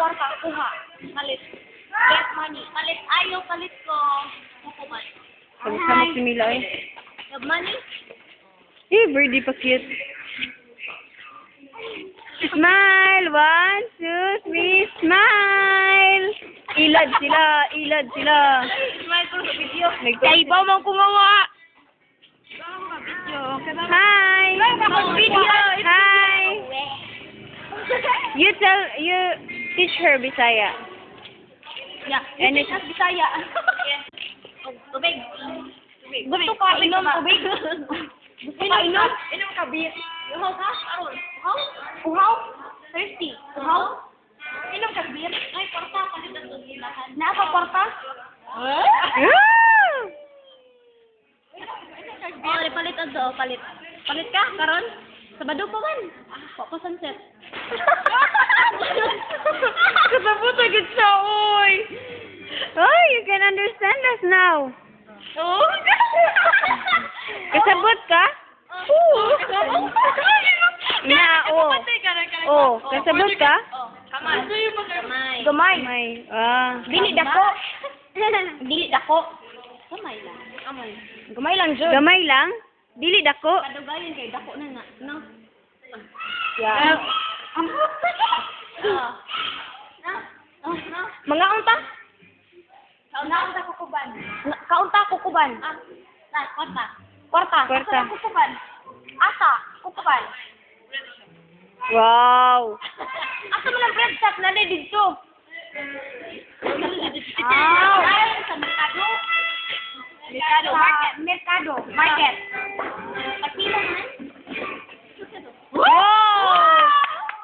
kwarta, kuha. Palit. Get money. Palit. Ayaw, palit ko. Kukuman. Pagkasamok si Mila eh. Have money? Eh, birdie pa cute. Smile! 1, 2, 3, smile! Ilad sila, ilad sila. Smile ko sa video. Kaya ibaw mang kungawa. Hi! Hi! You teach her Bisaya. Yeah. And This is Bisaya. Tubig. Tubig. Gusto ka inom tubig? Gusto ka inom? Inom ka beer. Uhaw ka? Aron. Uhaw? Uhaw? Thirsty. Uhaw? Inom ka beer? Ay, porta. Palit ang tulilahan. Naapa porta? Ah! Oh, palit ang do. Palit. Palit ka? Karon? Sabado pa man. Pa sunset. Kasabot agad siya, oy! Oh, you can understand us now. Oh? Kasabot ka? Na, oh. Oh, kasabot ka? Oh, kamay. Kamay. Gamay. Gamay. Ah. Dili dako. Dili dako. Kamay lang. Kamay. Gamay lang, Jud. Gamay lang? Dili dako? Kadugayon kay dako na na. No. Yeah. Mga unta? Kaunta kukuban. Kaunta kukuban. Kwarta. Kwarta. Asa kukuban. Asa kukuban. Wow. Asa mo ng bread shop na dito? Ay, sa merkado. Merkado. Merkado. Market. Pagkilo man. Wow!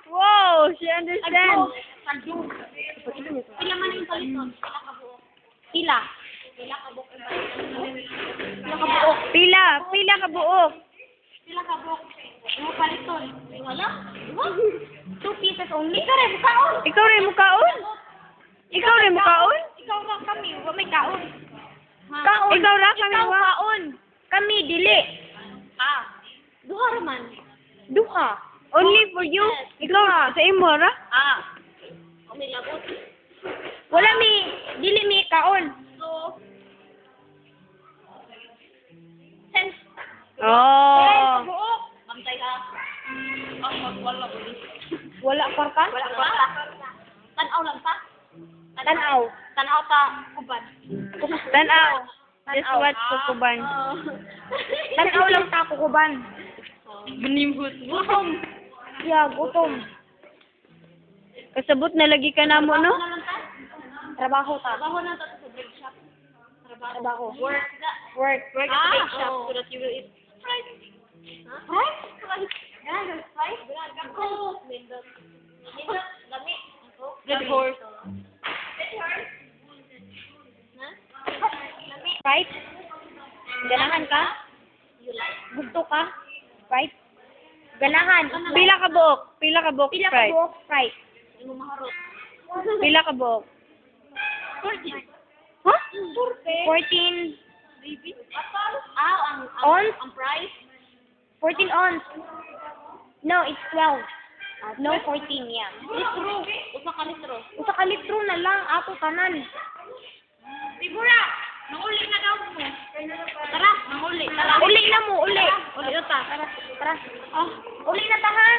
Wow, she understands. Saldo. Pila man yung paliton? Pila ka buok? Pila? Pila ka buok? Pila ka buok? Pila ka buok. Pila ka buok? Yung paliton? Wala? 2 pieces only? Ikaw rin, kaon! Ikaw rin mo kaon? Ikaw rin mo kaon? Ikaw ra kami, wa may kaon. Kaon. Ikaw ra kami Ikaw wa. kaon. Kami dili. Duha ra man. Duha. Only for you. Ikaw sa imo ra? May labot. Wala mi dili mi kaon. So, sense. Oh. Buok. Bantay ha. Wala ko. Wala kwarta? Wala kwarta. Tanaw lang ta. Tanaw. Tanaw ta kuban. Tanaw. Just watch kukuban. Tanaw lang ta kukuban. Benimhut. Gutom. Yeah, gutom. Kasabot na lagi ka na mo, no? Trabaho ta. Trabaho na ta sa break shop. Trabaho. Work. Work. Work at the break shop so that you will eat fries. Fries? Fries? Yeah, fries. Ako. Nindot. Nindot. Lami. Red horse. Red horse? Lami. Right? Ganahan ka? You like? Gusto ka? Right? Ganahan. Pila ka buok? Pila ka buok? Pila ka Right. buok? Right. Yung maharot. Pila ka buok? 14. Huh? 14. 14. Baby? Ang Ons? Ang price? 14 ons. No, it's 12. No, 14, yeah. Litro. Usa ka litro. Usa ka litro na lang, ato tanan. Sigura, manguli na daw mo. Tara, manguli. Tara. Uli na mo, uli. Uli na ta. Tara. Uli na ta, ha?